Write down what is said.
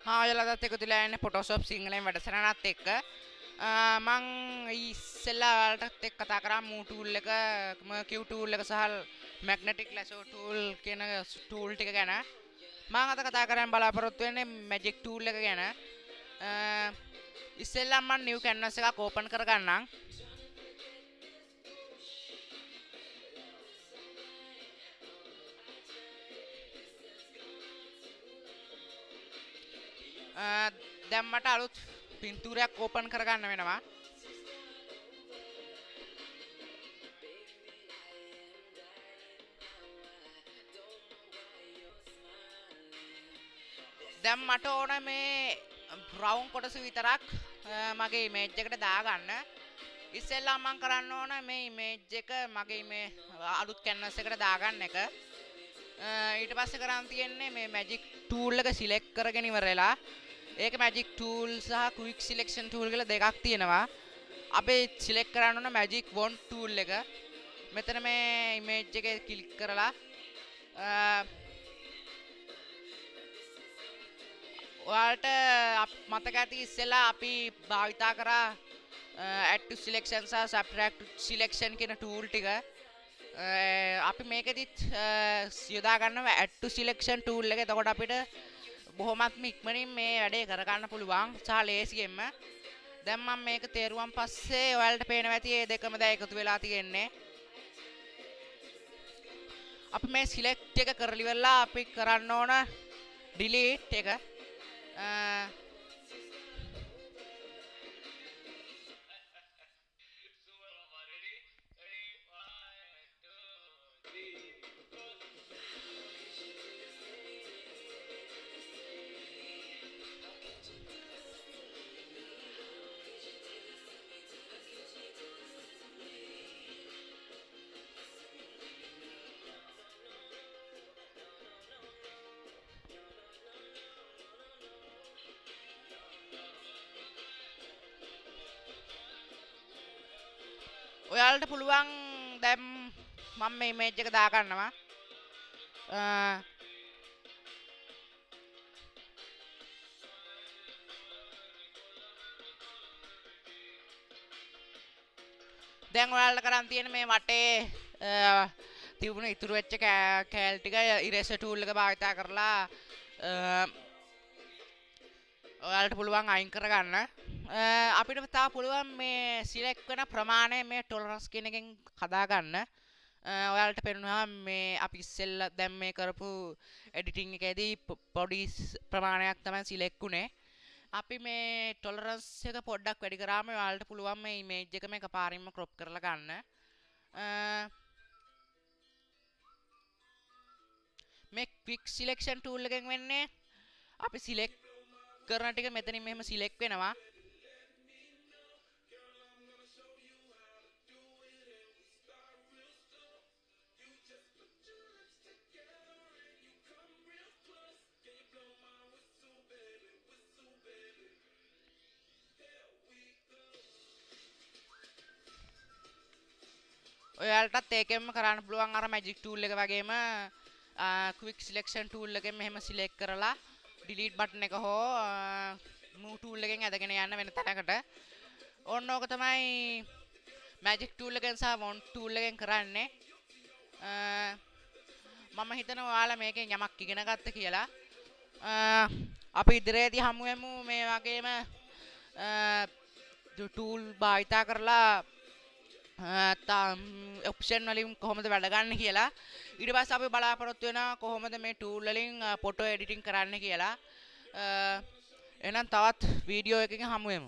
ඔයාලටත් එකතුලා ඉන්නේ Photoshop සිංහලෙන් වැඩසටහනත් එක්ක. මං ඉස්සෙල්ලා ඔයාලටත් එක්ක කතා කරා මූ ටූල් එක, Q ටූල් එක සහ magnetic lasso tool කියන ටූල් ටික ගැන. මං අද කතා කරන්න බලාපොරොත්තු වෙන්නේ magic tool එක ගැන. ඉස්සෙල්ලා මම new canvas එකක් open කරගන්නම්. දැන් මට අලුත් පින්තූරයක් ඕපන් කරගන්න වෙනවා. දැන් මට ඕන මේ බ්‍රවුන් කොටස විතරක් මගේ ඉමේජ් එකට දාගන්න. ඉස්සෙල්ලා මම කරන්න ඕන මේ ඉමේජ් එක මගේ මේ අලුත් කැන්වස් එකට දාගන්න එක. ඊට පස්සේ කරන් තියෙන්නේ මේ magic tool එක select කරගෙන ඉවරලා ඒක magic tool සහ quick selection tool කියලා දෙකක් තියෙනවා. අපි select කරන්න ඕන magic wand tool එක. මෙතන මේ image එකේ click කරලා ඔයාලට මතක ඇති ඉස්සෙල්ලා අපි භාවිතා කරා add to selection සහ subtract to selection කියන tool ටික. අපි මේකෙදිත් යොදා ගන්නවා add to selection tool එක. එතකොට අපිට බොහොමත්ම ඉක්මනින් මේ වැඩේ කරගන්න පුළුවන් සහ ලේසියෙන්ම. දැන් මම මේක තේරුවන් පස්සේ ඔයාලට පේනවා ඇති මේ දෙකම දැන් එකතු වෙලා තියෙන්නේ. අපි මේ select එක කරලි වෙලා අපි කරන්න ඕන delete එක. ඔයාලට පුළුවන් දැන් මම මේ ඉමේජ් එක දාගන්නවා. දැන් ඔයාලට කරන් තියෙන මේ වටේ තිබුණ ඉතුරු වෙච්ච කෑල් ටික ඉරේසර් ටූල් එක භාවිතා කරලා ඔයාලට පුළුවන් අයින් කරගන්න. අපිට තා පුළුවන් මේ සිලෙක්ට් වෙන ප්‍රමාණය මේ ටොලරන්ස් කියන එකෙන් හදාගන්න. ඔයාලට පේනවා මේ අපි ඉස්සෙල්ලා දැන් මේ කරපු එඩිටිං එකේදී පොඩි ප්‍රමාණයක් තමයි සිලෙක්ට් උනේ. අපි මේ ටොලරන්ස් එක පොඩ්ඩක් වැඩි කරාම ඔයාලට පුළුවන් මේ ඉමේජ් එක මේක පාරින්ම ක්‍රොප් කරලා ගන්න. මේ quick selection tool එකෙන් වෙන්නේ අපි select කරන ටික මෙතනින් මෙහෙම select වෙනවා. ඔයාලටත් ඒකෙන්ම කරන්න පුළුවන් අර magic tool එක වගේම quick selection tool එකෙන් මෙහෙම select කරලා delete button එක හෝ move tool එකෙන් ඇදගෙන යන්න වෙන තැනකට. ඕන්න ඕක තමයි magic tool එකෙන් සහ wand tool එකෙන් කරන්නේ. මම හිතනවා ඔයාලා මේකෙන් යමක් ඉගෙන ගත්ත කියලා. අපි ඉදිරියේදී හමු වෙමු මේ වගේම tool භාවිතා කරලා ඔප්ෂන් වලින් කොහොමද වැඩ ගන්න කියලා. ඊට පස්සේ අපි බලාපොරොත්තු වෙනවා කොහොමද මේ ටූල් වලින් ෆොටෝ එඩිටින් කරන්න කියලා. එහෙනම් තවත් වීඩියෝ එකකින් හමු වෙමු.